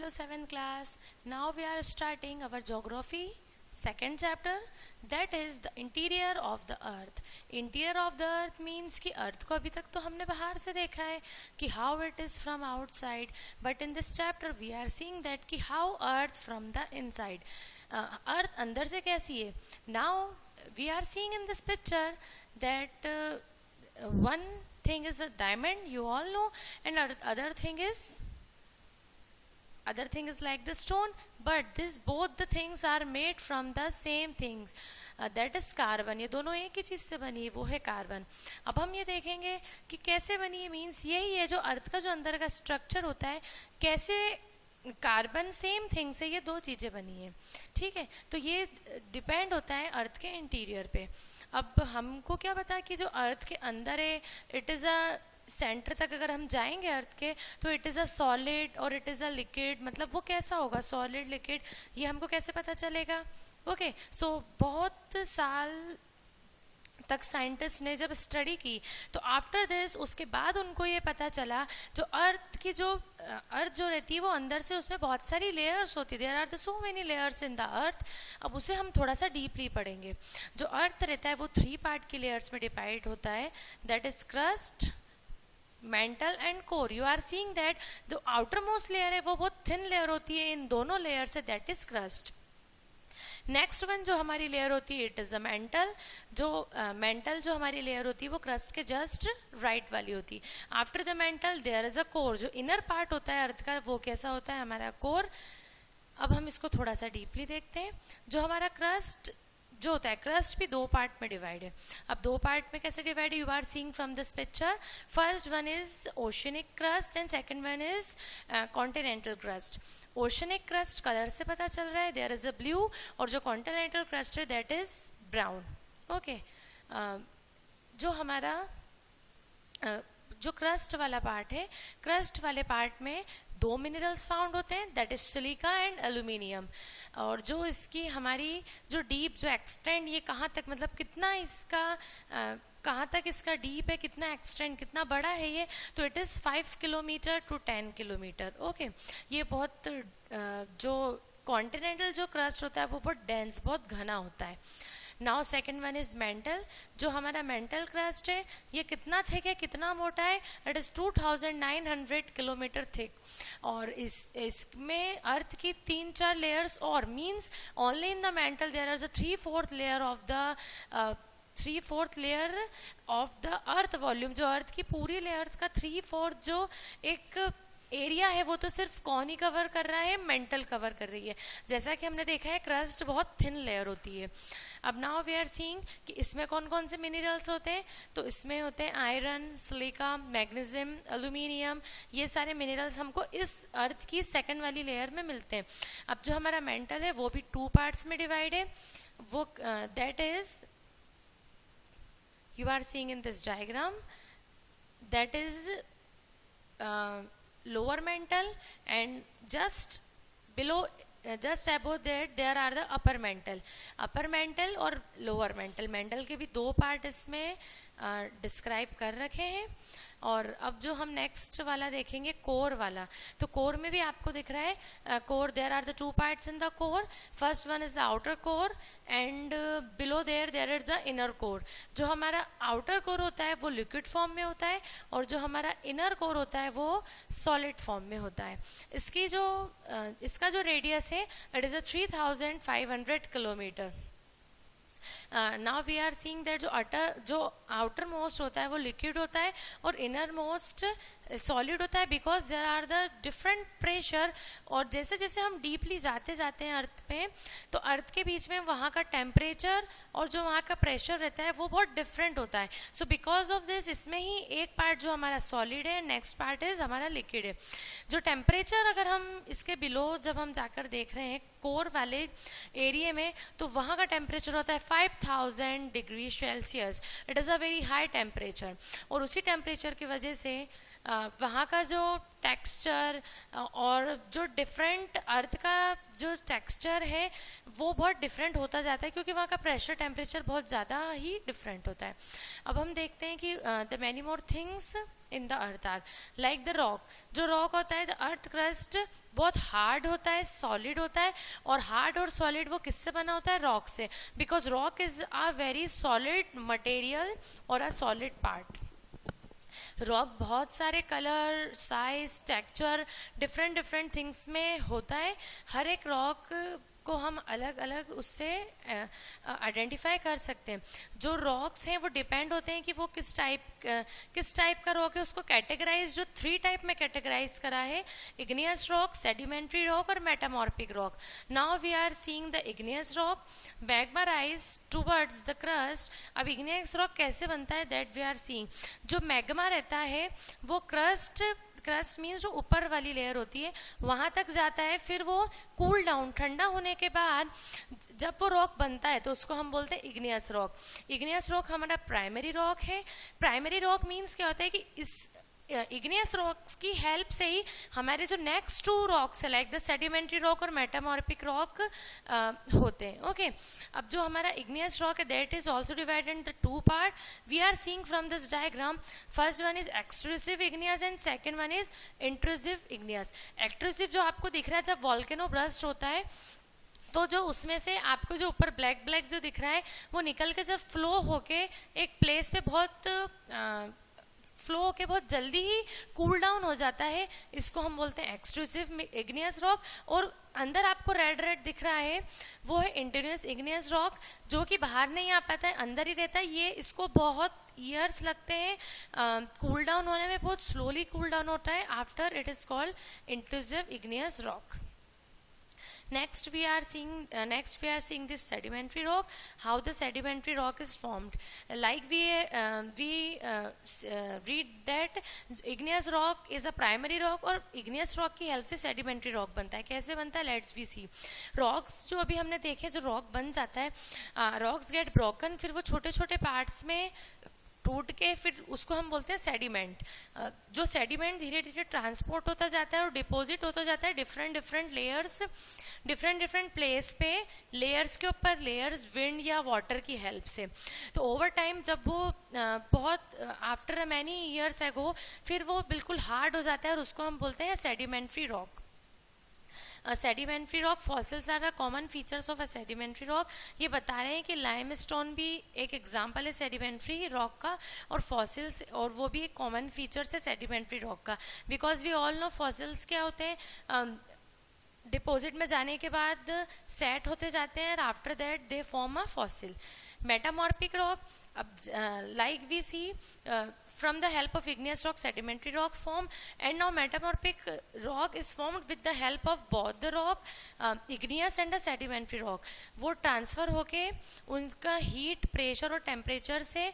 Hello 7th class. Now we are starting our geography second chapter, that is the interior of the earth. Interior of the earth means कि अर्थ को अभी तक तो हमने बाहर से देखा है कि how it is from outside, but in this chapter we are seeing that कि how earth from the inside. अर्थ अंदर से कैसी है. Now we are seeing in this picture that one thing is a diamond, you all know, and other thing is like the stone, but this both the things are made from the same things, that is carbon. ये दोनों एक ही चीज से बनी है, वो है carbon. अब हम ये देखेंगे कि कैसे बनी है. मीन्स यही है जो अर्थ का जो अंदर का स्ट्रक्चर होता है, कैसे कार्बन सेम थिंग से ये दो चीजें बनी है. ठीक है, तो ये डिपेंड होता है अर्थ के इंटीरियर पे. अब हमको क्या पता कि जो अर्थ के अंदर है, इट इज अ सेंटर तक अगर हम जाएंगे अर्थ के, तो इट इज़ अ सॉलिड और इट इज़ अ लिक्विड. मतलब वो कैसा होगा, सॉलिड लिक्विड, ये हमको कैसे पता चलेगा. ओके, सो बहुत साल तक साइंटिस्ट ने जब स्टडी की, तो आफ्टर दिस उसके बाद उनको ये पता चला जो अर्थ जो रहती है वो अंदर से उसमें बहुत सारी लेयर्स होती है. There are the so many layers in the earth. अब उसे हम थोड़ा सा डीपली पढ़ेंगे. जो अर्थ रहता है वो 3 पार्ट की लेयर्स में डिवाइड होता है, that is crust, mantle and core. You are seeing that जो आउटर मोस्ट लेयर है वो बहुत थिन लेयर होती है इन दोनों लेयर से, that is crust. Next one जो हमारी लेयर होती है, इट इज द मेंटल. जो मेंटल जो हमारी लेयर होती है वो क्रस्ट के जस्ट राइट वाली होती है. After the mantle there is a core. जो इनर पार्ट होता है अर्थ का वो कैसा होता है, हमारा कोर. अब हम इसको थोड़ा सा डीपली देखते हैं. जो हमारा क्रस्ट जो होता है, क्रस्ट भी 2 पार्ट में डिवाइड है. अब 2 पार्ट में कैसे डिवाइड है, you are seeing from this picture. First one is oceanic crust and second one is continental crust. Oceanic crust colour से पता चल रहा है, देयर इज अ ब्लू, और जो कॉन्टिनेंटल क्रस्ट है दैट इज ब्राउन. ओके, जो हमारा जो क्रस्ट वाला पार्ट है, क्रस्ट वाले पार्ट में 2 मिनरल्स फाउंड होते हैं, that is silica and aluminium. और जो इसकी हमारी जो डीप जो एक्सटेंड, ये कहाँ तक, मतलब कितना इसका कहाँ तक इसका डीप है, कितना एक्सटेंड, कितना बड़ा है ये, तो it is 5 kilometre to 10 kilometre. Okay, ये बहुत जो कॉन्टिनेंटल जो क्रस्ट होता है वो बहुत डेंस, बहुत घना होता है. Now second one is mental. जो हमारा मेंटल क्रस्ट है ये कितना थिक है, कितना मोटा है, इट इज 2900 किलोमीटर थिक. और इसमें अर्थ की 3-4 लेयर्स और, means only in the mantle there is a 3/4 layer of the 3/4 layer of the earth volume. जो अर्थ की पूरी लेयर का 3/4 जो एक एरिया है वो तो सिर्फ कौन ही कवर कर रहा है, मेंटल कवर कर रही है. जैसा कि हमने देखा है क्रस्ट बहुत थिन लेयर होती है. अब नाउ वी आर सीइंग कि इसमें कौन कौन से मिनरल्स होते हैं, तो इसमें होते हैं आयरन, सिलिका, मैग्नीशियम, एल्यूमिनियम. ये सारे मिनरल्स हमको इस अर्थ की सेकंड वाली लेयर में मिलते हैं. अब जो हमारा मेंटल है वो भी 2 पार्ट्स में डिवाइड है. वो that is, you are seeing in this diagram, that is lower mental, and just below, just above that there are the upper mental और lower mental के भी 2 पार्ट इसमें डिस्क्राइब कर रखे हैं. और अब जो हम नेक्स्ट वाला देखेंगे कोर वाला, तो कोर में भी आपको दिख रहा है core, there are the 2 parts in the core. First one is the outer core and below there is the inner core. जो हमारा आउटर कोर होता है वो लिक्विड फॉर्म में होता है, और जो हमारा इनर कोर होता है वो सॉलिड फॉर्म में होता है. इसका जो रेडियस है it is a 3500 kilometre. Now we are seeing that जो आउटर मोस्ट होता है वो लिक्विड होता है और इनर मोस्ट सॉलिड होता है, because there are the different pressure. और जैसे जैसे हम डीपली जाते हैं अर्थ में, तो अर्थ के बीच में वहाँ का टेम्परेचर और जो वहाँ का प्रेशर रहता है वो बहुत डिफरेंट होता है. सो बिकॉज ऑफ दिस इसमें ही एक पार्ट जो हमारा सॉलिड है, नेक्स्ट पार्ट इज हमारा लिक्विड है. जो टेम्परेचर अगर हम इसके बिलो जब हम जाकर देख रहे हैं कोर वाले एरिया में, तो वहाँ का टेम्परेचर होता है 5000 degree Celsius. It is a very high temperature. और उसी टेम्परेचर की वजह से वहाँ का जो टेक्सचर और जो डिफरेंट अर्थ का जो टेक्सचर है वो बहुत डिफरेंट होता जाता है, क्योंकि वहाँ का प्रेशर टेम्परेचर बहुत ज़्यादा ही डिफरेंट होता है. अब हम देखते हैं कि the many more things in the earth are like the rock. जो रॉक होता है द अर्थ क्रस्ट बहुत हार्ड होता है, सॉलिड होता है, और हार्ड और सॉलिड वो किससे बना होता है? रॉक से, because rock is a very solid material और अ सॉलिड पार्ट। रॉक बहुत सारे colour, size, texture, different different things में होता है। हर एक रॉक को हम अलग अलग उससे आइडेंटिफाई कर सकते हैं। जो रॉक्स हैं वो डिपेंड होते हैं कि वो किस टाइप का रॉक है। उसको कैटेगराइज जो 3 टाइप में कैटेगराइज करा है, इग्नियस रॉक, सेडिमेंट्री रॉक और metamorphic rock. Now we are seeing the igneous rock. Magma rise towards the crust. अब इग्नियस रॉक कैसे बनता है, दैट वी आर सीइंग। जो मैग्मा रहता है वो क्रस्ट मीन्स जो ऊपर वाली लेयर होती है वहां तक जाता है, फिर वो कूल डाउन, ठंडा होने के बाद जब वो रॉक बनता है तो उसको हम बोलते हैं इग्नियस रॉक। इग्नियस रॉक हमारा प्राइमरी रॉक है। प्राइमरी रॉक मीन्स क्या होता है कि इस इग्नियस रॉक्स की हेल्प से ही हमारे जो नेक्स्ट 2 रॉक्स है, लाइक द सेडिमेंट्री रॉक और मेटामॉर्फिक रॉक होते हैं। ओके, अब जो हमारा इग्नियस रॉक है that is also divided in the 2 part. We are seeing from this diagram, first one is extrusive igneous and second one is intrusive igneous. Extrusive जो आपको दिख रहा है जब वॉल्केनो बर्स्ट होता है तो जो उसमें से आपको जो ऊपर ब्लैक ब्लैक जो दिख रहा है वो निकल के जब फ्लो होके एक प्लेस पे बहुत फ्लो होके बहुत जल्दी ही कूल डाउन हो जाता है, इसको हम बोलते हैं एक्सट्रूसिव इग्नियस रॉक। और अंदर आपको रेड रेड दिख रहा है वो है इंटीरियस इग्नियस रॉक, जो कि बाहर नहीं आ पाता है, अंदर ही रहता है। ये इसको बहुत ईयर्स लगते हैं कूल डाउन होने में, बहुत स्लोली कूल डाउन होता है। After it is called intrusive igneous rock. Next we are seeing this sedimentary rock, how the sedimentary rock is formed. Like we read that igneous rock is a primary rock और igneous rock की help से sedimentary rock बनता है। कैसे बनता है, let's we see. Rocks जो अभी हमने देखे, जो rock बन जाता है, rocks get broken, फिर वो छोटे छोटे parts में टूट के फिर उसको हम बोलते हैं सेडिमेंट। जो सेडिमेंट धीरे धीरे ट्रांसपोर्ट होता जाता है और डिपॉजिट होता जाता है डिफरेंट डिफरेंट प्लेस पे, लेयर्स के ऊपर लेयर्स, विंड या वाटर की हेल्प से। तो ओवर टाइम जब वो बहुत आफ्टर मैनी ईयर्स एगो फिर वो बिल्कुल हार्ड हो जाता है और उसको हम बोलते हैं sedimentary rock. Sedimentary rock fossils are the common features of a sedimentary rock. ये बता रहे हैं कि लाइमस्टोन भी एक एग्जांपल है सेडिमेंट्री रॉक का, और फॉसिल्स, और वो भी एक कॉमन फीचर्स है सेडिमेंट्री रॉक का। Because we all know fossils क्या होते हैं, डिपॉजिट में जाने के बाद सेट होते जाते हैं, और after that they form a fossil. Metamorphic rock, अब like we see from the help of igneous rock sedimentary rock form, and now metamorphic rock is formed with the help of both the rock igneous and the sedimentary rock. वो transfer होके उनका heat, pressure और temperature से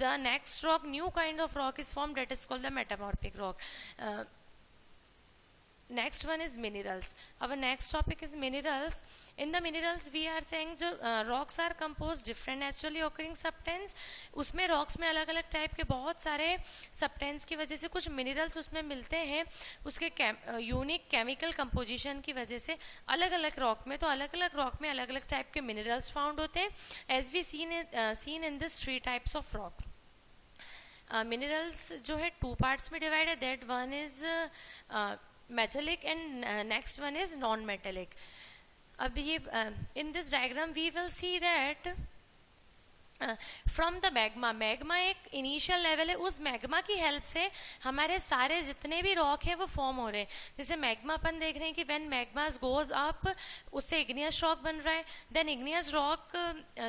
the next rock, new kind of rock is formed, that is called the metamorphic rock. Next one is minerals. Our next topic is minerals. In the minerals we are saying जो rocks are composed different naturally occurring substance. उसमें rocks में अलग अलग type के बहुत सारे substance की वजह से कुछ minerals उसमें मिलते हैं, उसके यूनिक केमिकल कंपोजिशन की वजह से अलग अलग रॉक में, तो अलग अलग रॉक में अलग अलग टाइप के मिनरल्स फाउंड होते हैं, as we seen in this 3 types of rock. Minerals जो है 2 पार्ट्स में डिवाइड है, that one is metallic and next one is non-metallic. अब ये in this diagram we will see that from the magma एक initial level है, उस magma की हेल्प से हमारे सारे जितने भी रॉक है वो फॉर्म हो रहे हैं। जैसे मैग्मा अपन देख रहे हैं कि व्हेन मैग्मास गोज अप उससे इग्नियस रॉक बन रहा है, देन इग्नियस रॉक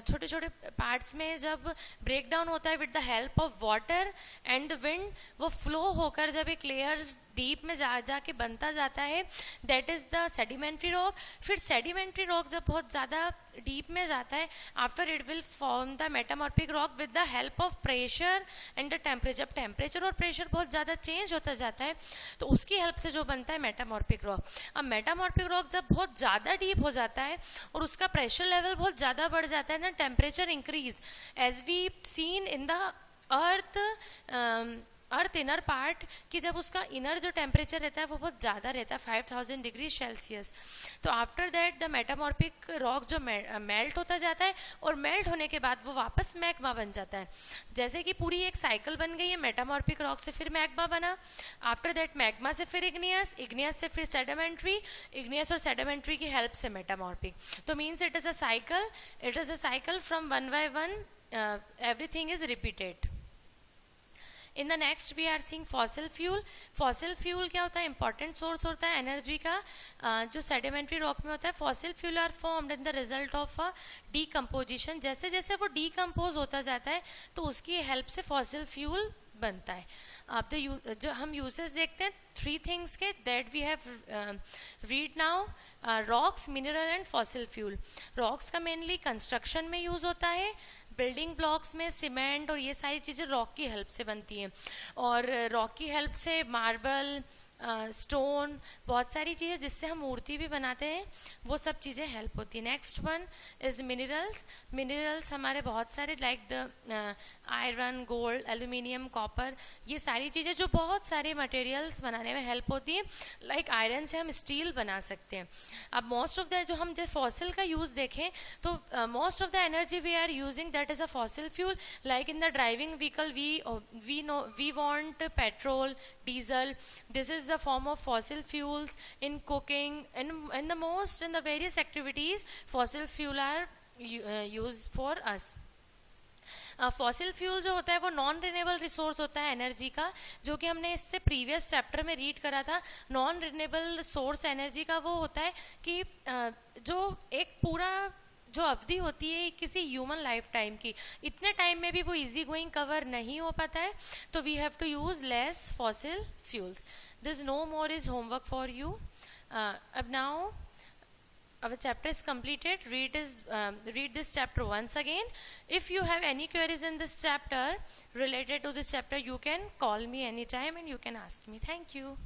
छोटे छोटे पार्ट्स में जब ब्रेक डाउन होता है with the help of water and the wind, वो फ्लो होकर जब एक लेयर्स डीप में जाके बनता जाता है, that is the sedimentary rock. फिर सेडिमेंट्री रॉक जब बहुत ज़्यादा डीप में जाता है, after it will form the metamorphic rock with the help of pressure and the temperature. जब टेम्परेचर और प्रेशर बहुत ज़्यादा चेंज होता जाता है तो उसकी हेल्प से जो बनता है मेटामॉर्फिक रॉक। अब मेटामॉर्फिक रॉक जब बहुत ज़्यादा डीप हो जाता है और उसका प्रेशर लेवल बहुत ज़्यादा बढ़ जाता है ना, temperature increase, as we seen in the earth earth inner part कि जब उसका इनर जो टेम्परेचर रहता है वो बहुत ज़्यादा रहता है 5000 डिग्री सेल्सियस, तो after that the metamorphic rock जो मेल्ट होता जाता है और मेल्ट होने के बाद वो वापस मैग्मा बन जाता है। जैसे कि पूरी एक साइकिल बन गई है, मेटामॉर्फिक रॉक से फिर मैग्मा बना, आफ्टर दैट मैग्मा से फिर इग्नियस, इग्नियस से फिर सेडिमेंट्री, इग्नियस और सेडिमेंट्री की हेल्प से मेटामॉर्फिक। तो means it is a cycle, it is a cycle from one by one, everything is repeated. In the next we are seeing fossil fuel. Fossil fuel क्या होता है? Important source होता है energy का जो sedimentary rock में होता है। Fossil fuel are formed in the result of a decomposition. जैसे जैसे वो decompose होता जाता है तो उसकी हेल्प से fossil fuel बनता है। अब तो जो हम यूजेस देखते हैं 3 थिंग्स के that we have read now, rocks, mineral and fossil fuel. Rocks का मेनली कंस्ट्रक्शन में यूज होता है, बिल्डिंग ब्लॉक्स में सीमेंट और ये सारी चीज़ें रॉक की हेल्प से बनती हैं, और रॉक की हेल्प से मार्बल, स्टोन, बहुत सारी चीज़ें जिससे हम मूर्ति भी बनाते हैं वो सब चीज़ें हेल्प होती है। Next one is minerals. Minerals हमारे बहुत सारे like the iron, gold, aluminium, copper, ये सारी चीज़ें जो बहुत सारे मटेरियल्स बनाने में हेल्प होती है। लाइक आयरन से हम स्टील बना सकते हैं। अब मोस्ट ऑफ द जो हम जब फॉसिल का यूज़ देखें तो most of the energy we are using that is a fossil fuel. Like in the driving vehicle we want petrol, diesel, this is the form of fossil fuels. In cooking, in the various activities fossil fuel are used for us. Fossil fuel जो होता है वो non renewable resource होता है energy का, जो कि हमने इससे प्रीवियस चैप्टर में रीड करा था। नॉन रिन्यूएबल सोर्स एनर्जी का वो होता है कि जो एक पूरा जो अवधि होती है किसी ह्यूमन लाइफ टाइम की, इतने टाइम में भी वो इजी गोइंग कवर नहीं हो पाता है, तो we have to use less fossil fuels. This no more is homework for you. अब now our chapter is completed. Read this chapter once again. If you have any queries in this chapter related to this chapter, you can call me anytime and you can ask me. Thank you.